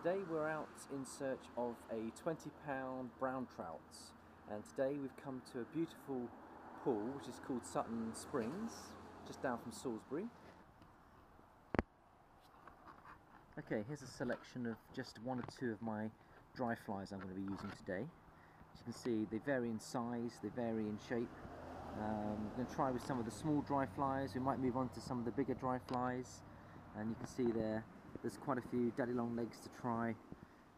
Today we're out in search of a 20-pound brown trout, and today we've come to a beautiful pool which is called Sutton Springs, just down from Salisbury. Okay, here's a selection of just one or two of my dry flies I'm going to be using today. As you can see, they vary in size, they vary in shape. I'm going to try with some of the small dry flies. We might move on to some of the bigger dry flies, and you can see there's quite a few daddy long legs to try.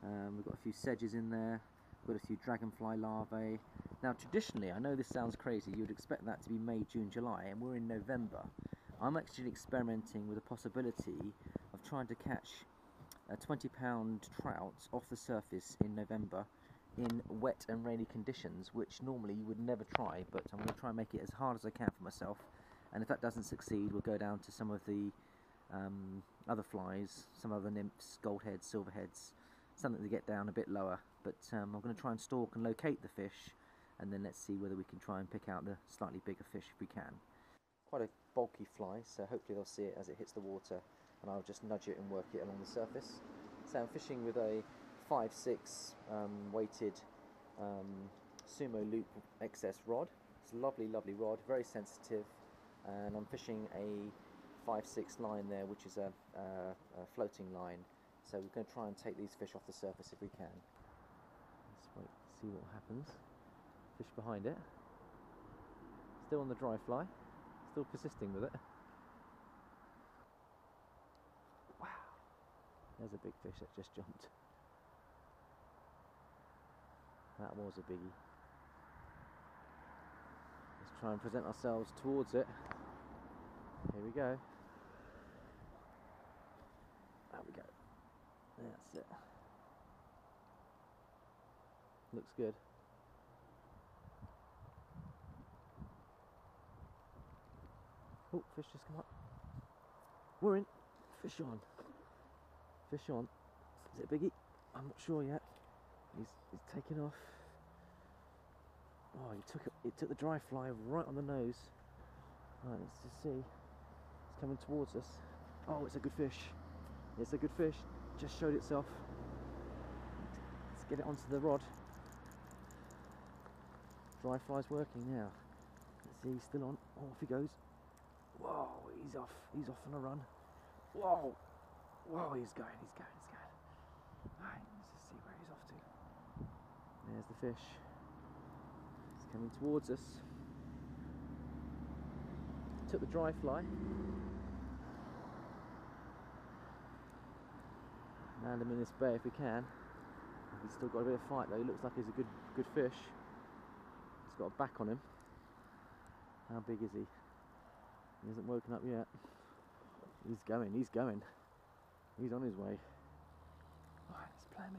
We've got a few sedges in there, we've got a few dragonfly larvae. Now traditionally, I know this sounds crazy, you would expect that to be May, June, July, and we're in November. I'm actually experimenting with the possibility of trying to catch a 20-pound trout off the surface in November in wet and rainy conditions, which normally you would never try, but I'm going to try and make it as hard as I can for myself. And if that doesn't succeed, we'll go down to some of the other flies, some other nymphs, goldheads, silverheads, something to get down a bit lower. But I'm going to try and stalk and locate the fish, and then let's see whether we can try and pick out the slightly bigger fish if we can. Quite a bulky fly, so hopefully they'll see it as it hits the water, and I'll just nudge it and work it along the surface. So I'm fishing with a 5/6 weighted Sumo Loop XS rod. It's a lovely rod, very sensitive, and I'm fishing a 5/6 line there, which is a floating line. So we're going to try and take these fish off the surface if we can. Let's wait to see what happens. Fish behind it. Still on the dry fly. Still persisting with it. Wow. There's a big fish that just jumped. That was a biggie. Let's try and present ourselves towards it. Here we go. There we go. That's it. Looks good. Oh, fish just come up. We're in. Fish on. Fish on. Is it a biggie? I'm not sure yet. He's taking off. Oh, he took the dry fly right on the nose. Right, let's just see. It's coming towards us. Oh, it's a good fish. It's a good fish. Just showed itself. Let's get it onto the rod. Dry fly's working now. Let's see, he's still on. Oh, off he goes. Whoa, he's off. He's off on a run. Whoa. Whoa, he's going. Right, let's just see where he's off to. There's the fish. He's coming towards us. Took the dry fly. Land him in this bay if we can. He's still got a bit of fight though. He looks like he's a good fish. He's got a back on him. How big is he? He hasn't woken up yet. He's going. He's on his way. Right, let's play him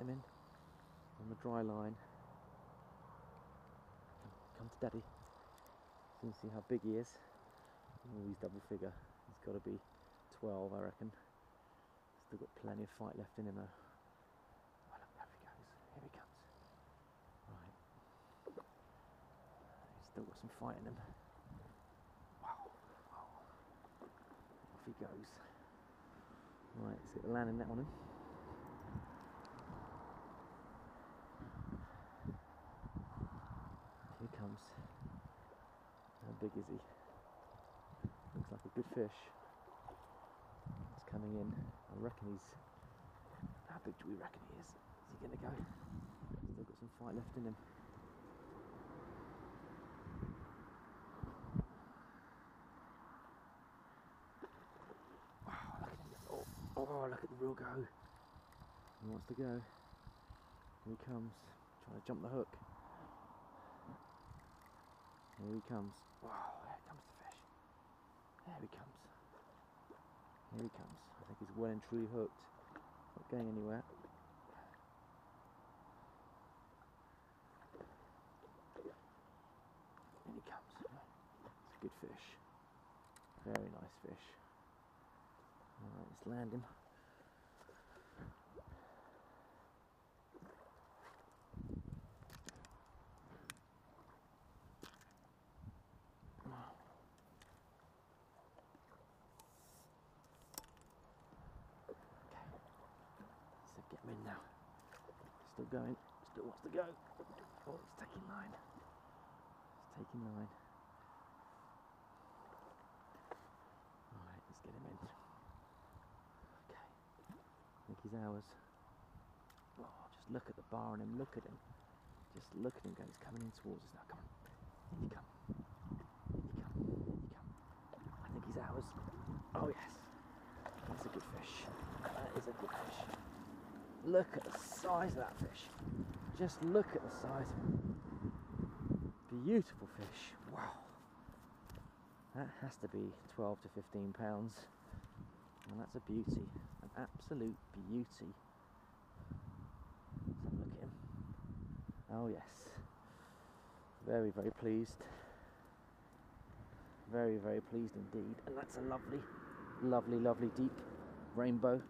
in. On the dry line. Come to daddy. So you can see how big he is. Oh, he's double figure. He's got to be 12, I reckon. Still got plenty of fight left in him though. Oh look, there he goes. Here he comes. Right. He's still got some fight in him. Wow. Off he goes. Right, let's get the landing net on him. Here he comes. How big is he? Looks like a good fish. He's coming in. I reckon he's... How big do we reckon he is? Is he going to go? Still got some fight left in him. Wow, look at him. Oh, look at the reel go. He wants to go. Here he comes. Trying to jump the hook. Here he comes. Wow, here comes the fish. There he comes. Here he comes. I think he's well and truly hooked. Not going anywhere. In he comes. It's a good fish. Very nice fish. Alright, let's land him. Okay, still going, still wants to go. Oh, it's taking line. It's taking line. Alright, let's get him in. Okay, I think he's ours. Oh, just look at the bar on him, look at him. Just look at him go, he's coming in towards us now, come on. In you come. In you come. In you come. I think he's ours. Oh yes. That's a good fish. That is a good fish. Look at the size of that fish. Just look at the size of him. Beautiful fish. Wow. That has to be 12 to 15 pounds. And that's a beauty. An absolute beauty. Let's have a look at him. Oh yes. Very, very pleased. Very, very pleased indeed. And that's a lovely, lovely, lovely deep rainbow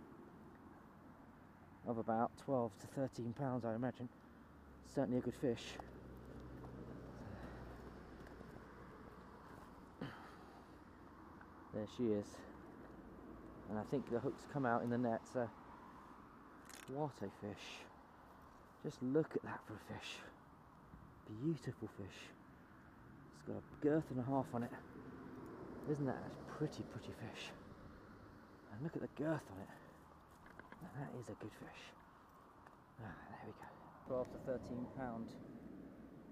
of about 12 to 13 pounds, I imagine. Certainly a good fish. There she is. And I think the hook's come out in the net, so what a fish. Just look at that for a fish. Beautiful fish. It's got a girth and a half on it. Isn't that a pretty, pretty fish? And look at the girth on it. Now that is a good fish. Ah, there we go. 12 to 13 pound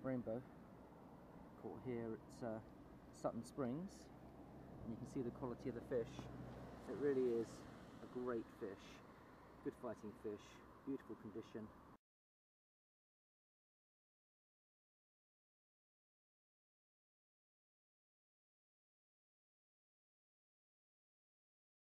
rainbow. Caught here at Sutton Springs. And you can see the quality of the fish. It really is a great fish. Good fighting fish. Beautiful condition.